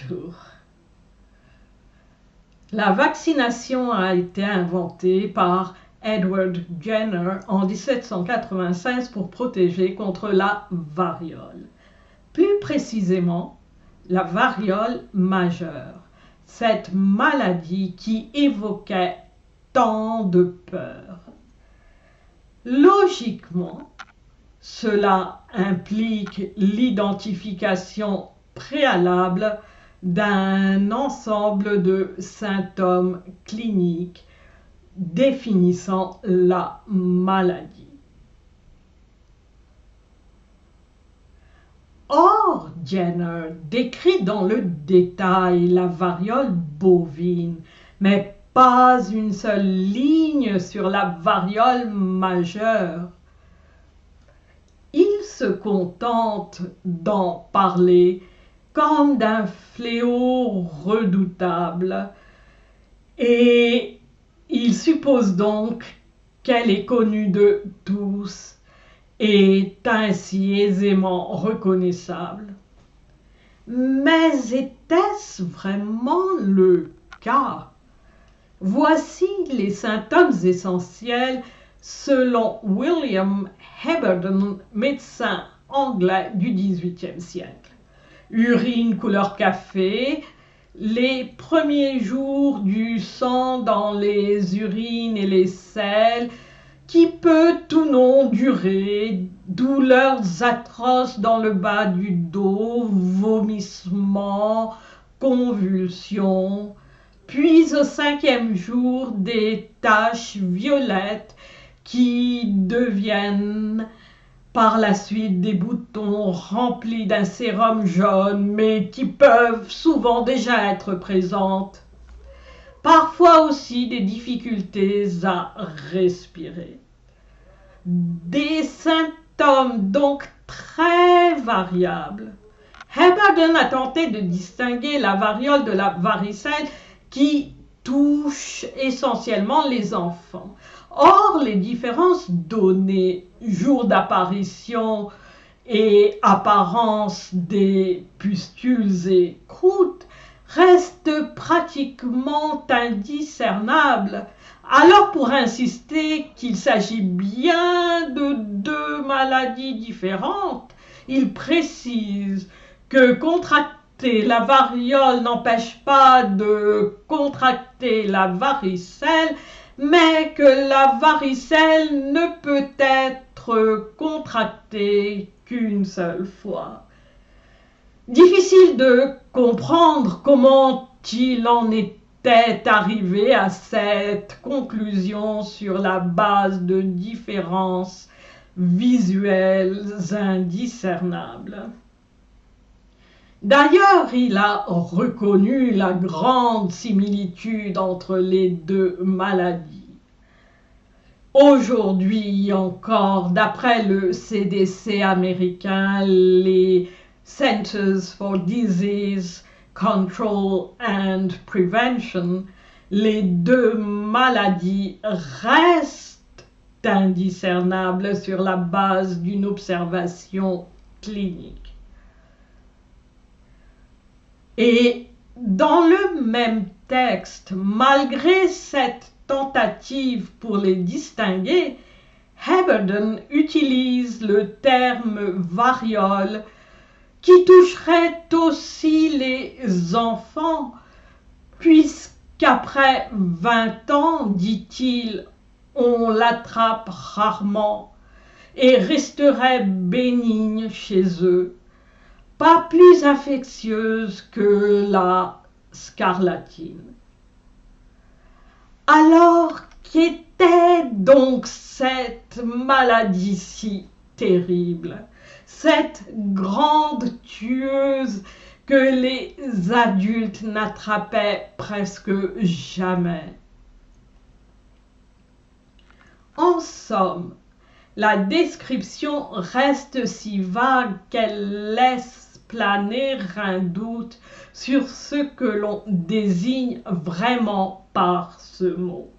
retour. La vaccination a été inventée par Edward Jenner en 1796 pour protéger contre la variole. Plus précisément, la variole majeure, cette maladie qui évoquait tant de peur. Logiquement, cela implique l'identification préalable d'un ensemble de symptômes cliniques définissant la maladie. Or, Jenner décrit dans le détail la variole bovine, mais pas une seule ligne sur la variole majeure. Il se contente d'en parler comme d'un fléau redoutable et il suppose donc qu'elle est connue de tous et est ainsi aisément reconnaissable. Mais était-ce vraiment le cas? Voici les symptômes essentiels selon William Heberden, médecin anglais du XVIIIe siècle. Urine couleur café, les premiers jours du sang dans les urines et les selles, qui peut ou non durer, douleurs atroces dans le bas du dos, vomissements, convulsions, puis au 5e jour des taches violettes qui deviennent par la suite des boutons remplis d'un sérum jaune, mais qui peuvent souvent déjà être présentes. Parfois aussi des difficultés à respirer. Des symptômes donc très variables. Heberden a tenté de distinguer la variole de la varicelle qui touche essentiellement les enfants. Or, les différences données, jour d'apparition et apparence des pustules et croûtes, restent pratiquement indiscernables. Alors, pour insister qu'il s'agit bien de deux maladies différentes, il précise que contracter la variole n'empêche pas de contracter la varicelle, mais que la varicelle ne peut être contractée qu'une seule fois. Difficile de comprendre comment il en était arrivé à cette conclusion sur la base de différences visuelles indiscernables. D'ailleurs, il a reconnu la grande similitude entre les deux maladies. Aujourd'hui encore, d'après le CDC américain, les Centers for Disease Control and Prevention, les deux maladies restent indiscernables sur la base d'une observation clinique. Et dans le même texte, malgré cette tentative pour les distinguer, Heberden utilise le terme variole qui toucherait aussi les enfants, puisqu'après 20 ans, dit-il, on l'attrape rarement et resterait bénigne chez eux, pas plus infectieuse que la scarlatine. Alors, qu'était donc cette maladie si terrible, cette grande tueuse que les adultes n'attrapaient presque jamais? En somme, la description reste si vague qu'elle laisse planer un doute sur ce que l'on désigne vraiment par ce mot.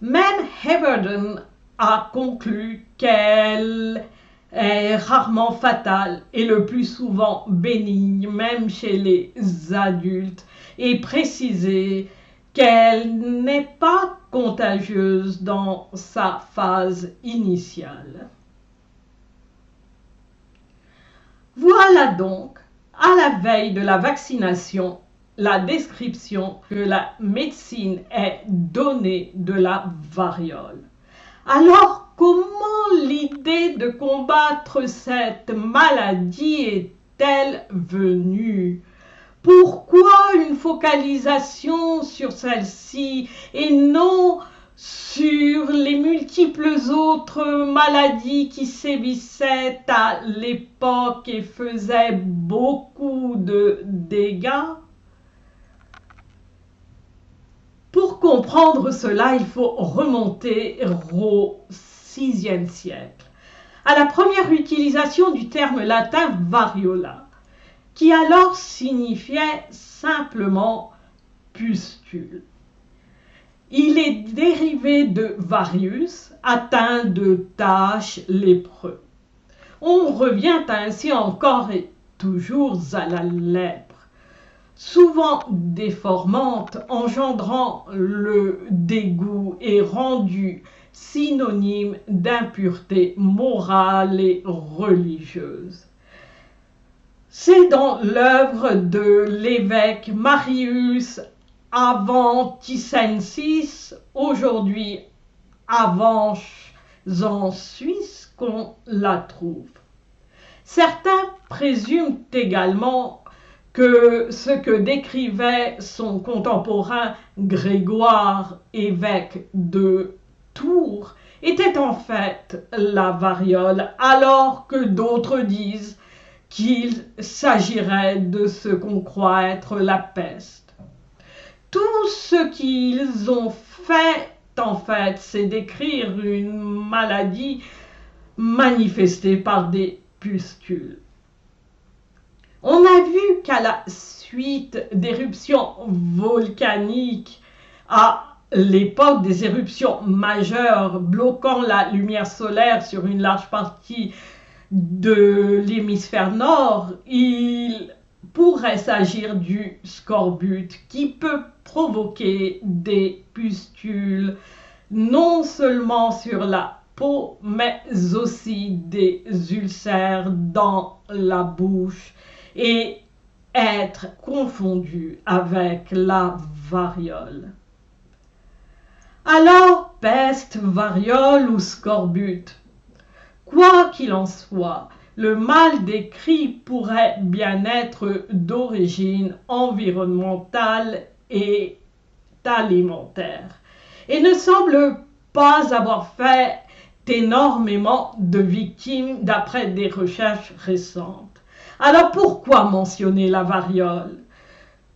Même Heberden a conclu qu'elle est rarement fatale et le plus souvent bénigne, même chez les adultes, et préciser qu'elle n'est pas contagieuse dans sa phase initiale. Voilà donc, à la veille de la vaccination, la description que la médecine est donnée de la variole. Alors, comment l'idée de combattre cette maladie est-elle venue? Pourquoi une focalisation sur celle-ci et non sur les multiples autres maladies qui sévissaient à l'époque et faisaient beaucoup de dégâts? Pour comprendre cela, il faut remonter au VIe siècle, à la première utilisation du terme latin variola, qui alors signifiait simplement pustule. Il est dérivé de varius, atteint de taches lépreux. On revient ainsi encore et toujours à la lèpre, souvent déformante, engendrant le dégoût et rendue synonyme d'impureté morale et religieuse. C'est dans l'œuvre de l'évêque Marius Avanticensis, aujourd'hui Avanches en Suisse, qu'on la trouve. Certains présument également que ce que décrivait son contemporain Grégoire, évêque de Tours, était en fait la variole, alors que d'autres disent qu'il s'agirait de ce qu'on croit être la peste. Tout ce qu'ils ont fait, en fait, c'est décrire une maladie manifestée par des pustules. On a vu qu'à la suite d'éruptions volcaniques, à l'époque des éruptions majeures bloquant la lumière solaire sur une large partie de l'hémisphère nord, il pourrait s'agir du scorbut qui peut provoquer des pustules non seulement sur la peau mais aussi des ulcères dans la bouche et être confondu avec la variole. Alors, peste, variole ou scorbut, quoi qu'il en soit, le mal décrit pourrait bien être d'origine environnementale et alimentaire et ne semble pas avoir fait énormément de victimes d'après des recherches récentes. Alors pourquoi mentionner la variole?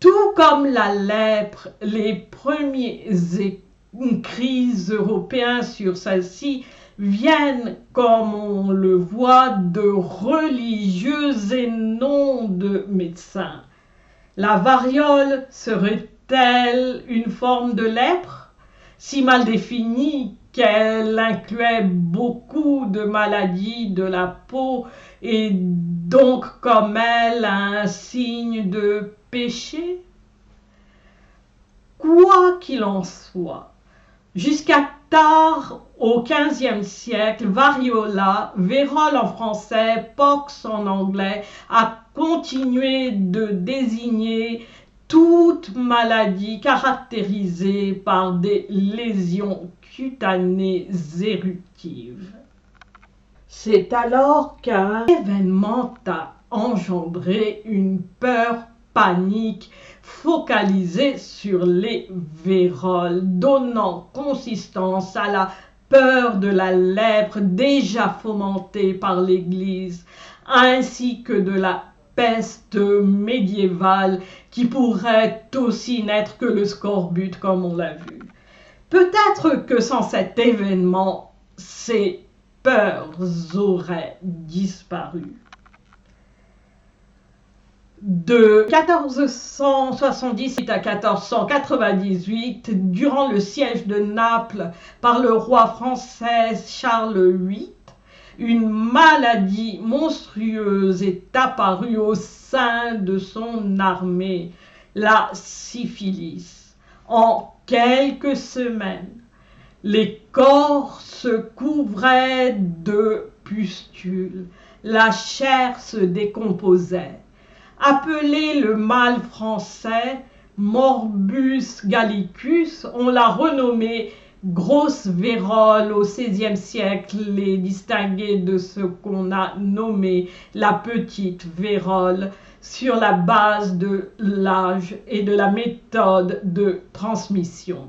Tout comme la lèpre, les premiers écrits européens sur celle-ci viennent, comme on le voit, de religieux et non de médecins. La variole serait-elle une forme de lèpre, si mal définie qu'elle incluait beaucoup de maladies de la peau et donc comme elle un signe de péché? Quoi qu'il en soit, jusqu'à tard au XVe siècle, variola, vérole en français, pox en anglais, a continué de désigner toute maladie caractérisée par des lésions cutanées éruptives. C'est alors qu'un événement a engendré une peur panique focalisée sur les véroles, donnant consistance à la peur de la lèpre déjà fomentée par l'Église, ainsi que de la peste médiévale qui pourrait aussi n'être que le scorbut comme on l'a vu. Peut-être que sans cet événement, ces peurs auraient disparu. De 1478 à 1498, durant le siège de Naples par le roi français Charles VIII, une maladie monstrueuse est apparue au sein de son armée, la syphilis. En quelques semaines, les corps se couvraient de pustules, la chair se décomposait. Appelé le mal français Morbus gallicus, on l'a renommé grosse vérole au XVIe siècle et distingué de ce qu'on a nommé la petite vérole sur la base de l'âge et de la méthode de transmission.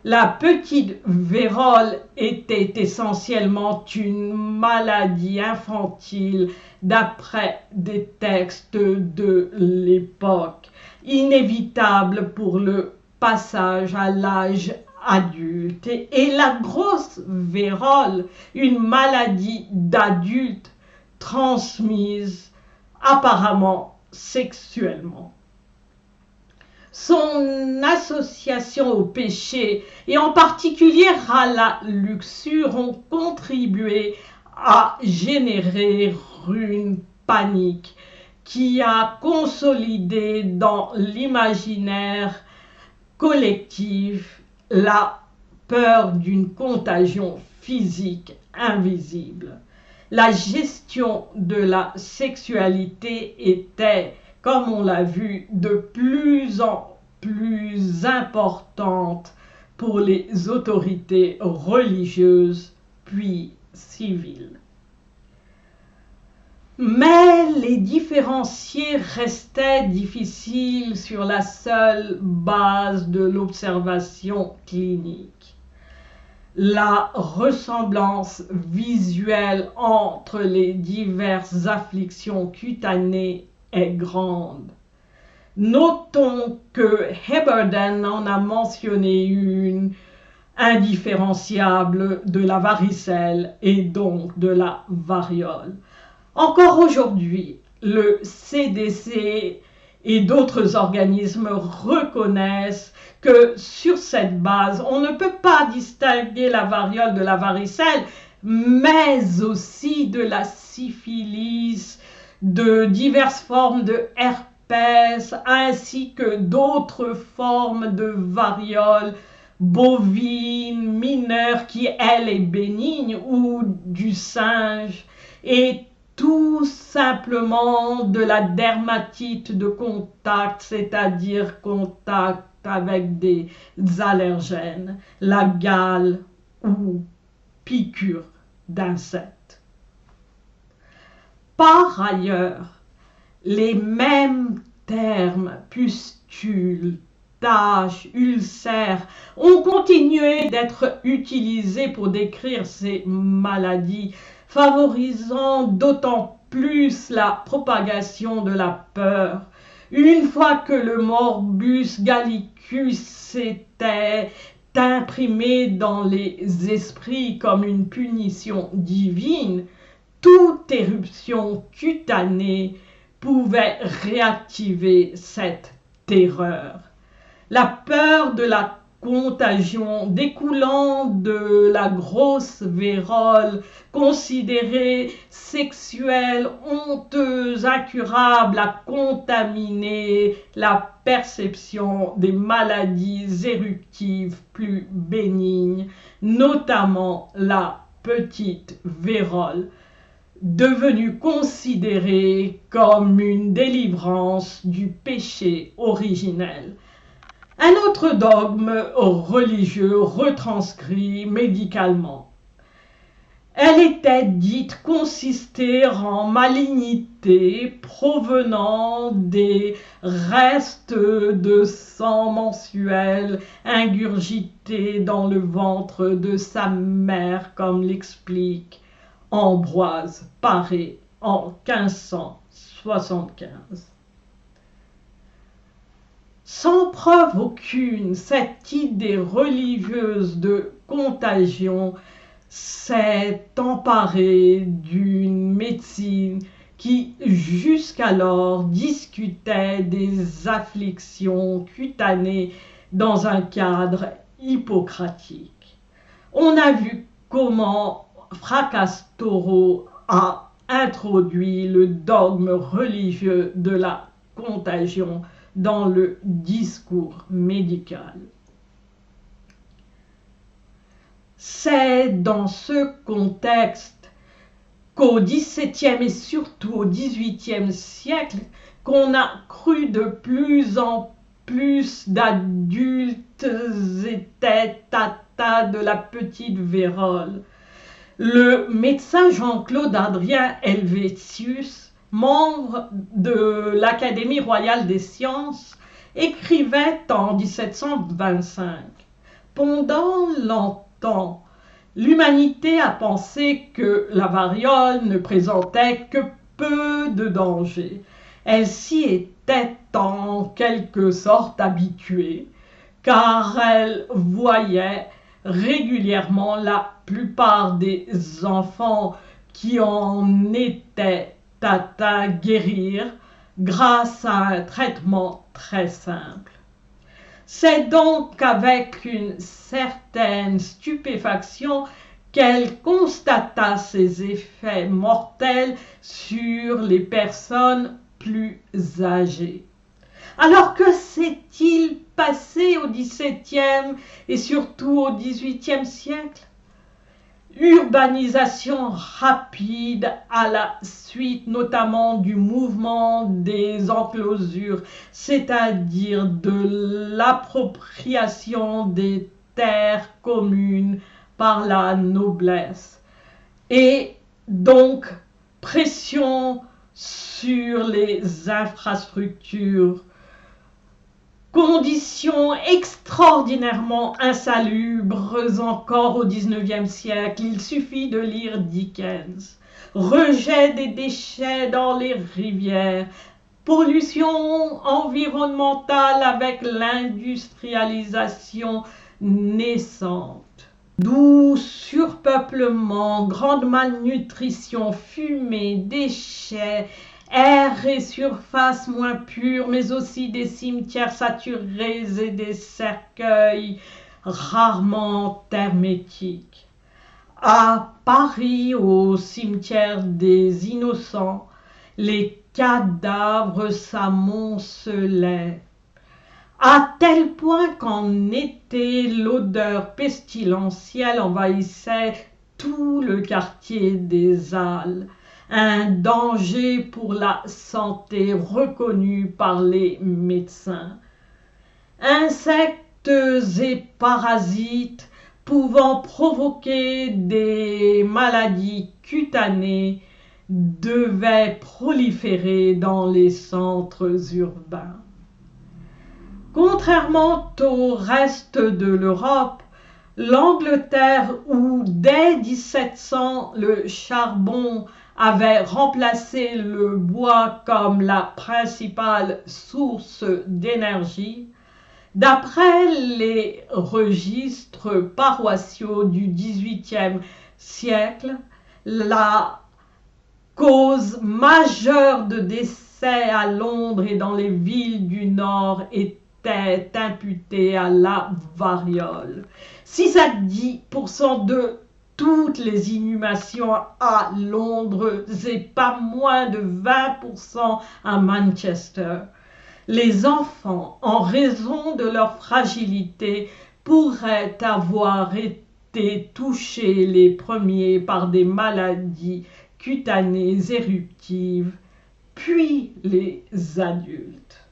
La petite vérole était essentiellement une maladie infantile d'après des textes de l'époque, inévitable pour le passage à l'âge adulte. Et la grosse vérole, une maladie d'adulte transmise apparemment sexuellement. Son association au péché et en particulier à la luxure ont contribué à générer une panique qui a consolidé dans l'imaginaire collectif la peur d'une contagion physique invisible. La gestion de la sexualité était, comme on l'a vu, de plus en plus importante pour les autorités religieuses puis civiles. Mais les différencier restait difficile sur la seule base de l'observation clinique. La ressemblance visuelle entre les diverses afflictions cutanées est grande. Notons que Heberden en a mentionné une indifférenciable de la varicelle et donc de la variole. Encore aujourd'hui, le CDC et d'autres organismes reconnaissent que sur cette base, on ne peut pas distinguer la variole de la varicelle, mais aussi de la syphilis, de diverses formes de herpès, ainsi que d'autres formes de variole bovine mineure qui, elle, est bénigne, ou du singe, et tout simplement de la dermatite de contact, c'est-à-dire contact avec des allergènes, la gale ou piqûre d'insectes. Par ailleurs, les mêmes termes, pustules, taches, ulcères, ont continué d'être utilisés pour décrire ces maladies, favorisant d'autant plus la propagation de la peur. Une fois que le morbus gallicus s'était imprimé dans les esprits comme une punition divine, toute éruption cutanée pouvait réactiver cette terreur. La peur de la contagion découlant de la grosse vérole, considérée sexuelle, honteuse, incurable, a contaminé la perception des maladies éruptives plus bénignes, notamment la petite vérole, devenue considérée comme une délivrance du péché originel. Un autre dogme religieux retranscrit médicalement. Elle était dite consister en malignité provenant des restes de sang mensuel ingurgités dans le ventre de sa mère, comme l'explique Ambroise Paré en 1575. Sans preuve aucune, cette idée religieuse de contagion s'est emparée d'une médecine qui jusqu'alors discutait des afflictions cutanées dans un cadre hippocratique. On a vu comment Fracastoro a introduit le dogme religieux de la contagion dans le discours médical. C'est dans ce contexte qu'au XVIIe et surtout au XVIIIe siècle, qu'on a cru de plus en plus d'adultes étaient atteints de la petite vérole. Le médecin Jean-Claude Adrien Helvétius, membre de l'Académie royale des sciences, écrivait en 1725 « Pendant longtemps, l'humanité a pensé que la variole ne présentait que peu de dangers. Elle s'y était en quelque sorte habituée, car elle voyait régulièrement la plupart des enfants qui en étaient atteints guérir grâce à un traitement très simple. C'est donc avec une certaine stupéfaction qu'elle constata ses effets mortels sur les personnes plus âgées. Alors que s'est-il passé au XVIIe et surtout au XVIIIe siècle? Urbanisation rapide à la suite notamment du mouvement des enclosures, c'est-à-dire de l'appropriation des terres communes par la noblesse, et donc pression sur les infrastructures, conditions extraordinairement insalubres encore au XIXe siècle. Il suffit de lire Dickens. Rejet des déchets dans les rivières, pollution environnementale avec l'industrialisation naissante, d'où surpeuplement, grande malnutrition, fumée, déchets, air et surface moins pures, mais aussi des cimetières saturés et des cercueils rarement hermétiques. À Paris, au cimetière des Innocents, les cadavres s'amoncelaient, à tel point qu'en été, l'odeur pestilentielle envahissait tout le quartier des Halles. Un danger pour la santé reconnu par les médecins. Insectes et parasites pouvant provoquer des maladies cutanées devaient proliférer dans les centres urbains. Contrairement au reste de l'Europe, l'Angleterre, où dès 1700 le charbon avait remplacé le bois comme la principale source d'énergie, d'après les registres paroissiaux du XVIIIe siècle, la cause majeure de décès à Londres et dans les villes du Nord était imputée à la variole. 6 à 10% de toutes les inhumations à Londres et pas moins de 20% à Manchester. Les enfants, en raison de leur fragilité, pourraient avoir été touchés les premiers par des maladies cutanées éruptives, puis les adultes.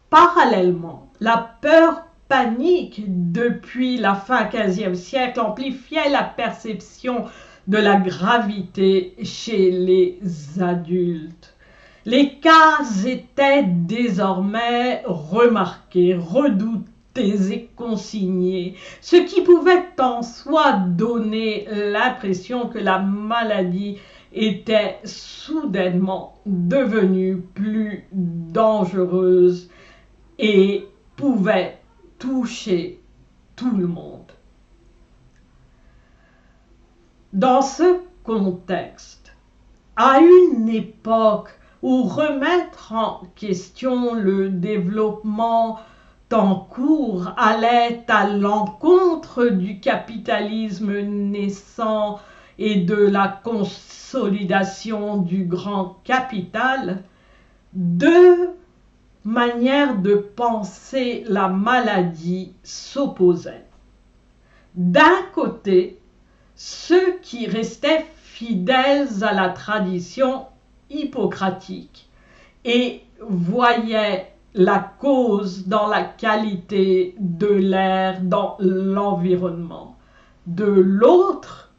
Parallèlement, la peur panique depuis la fin XVe siècle amplifiait la perception de la gravité chez les adultes. Les cas étaient désormais remarqués, redoutés et consignés, ce qui pouvait en soi donner l'impression que la maladie était soudainement devenue plus dangereuse et pouvait toucher tout le monde. Dans ce contexte, à une époque où remettre en question le développement temps court allait à l'encontre du capitalisme naissant et de la consolidation du grand capital, deux manières de penser la maladie s'opposaient. D'un côté, ceux qui restaient fidèles à la tradition hippocratique et voyaient la cause dans la qualité de l'air dans l'environnement. De l'autre,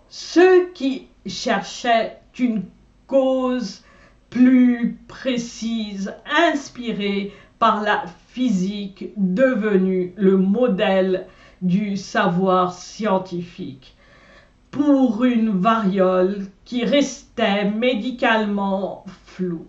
ceux qui cherchaient une cause plus précise, inspirée par la physique devenue le modèle du savoir scientifique, pour une variole qui restait médicalement floue.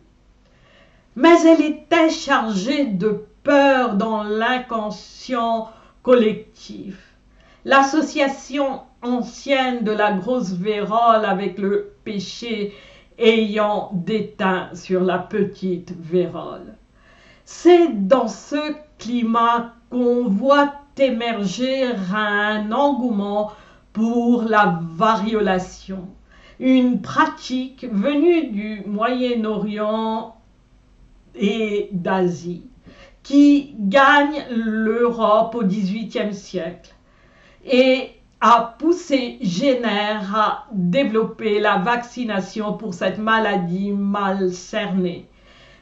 Mais elle était chargée de peur dans l'inconscient collectif. L'association ancienne de la grosse vérole avec le péché ayant déteint sur la petite vérole. C'est dans ce climat qu'on voit émerger un engouement pour la variolation, une pratique venue du Moyen-Orient et d'Asie, qui gagne l'Europe au XVIIIe siècle et a poussé Jenner à développer la vaccination pour cette maladie mal cernée,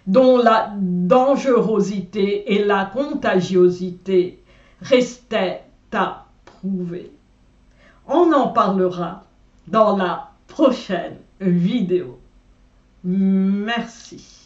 dont la dangerosité et la contagiosité restaient à prouver. On en parlera dans la prochaine vidéo. Merci.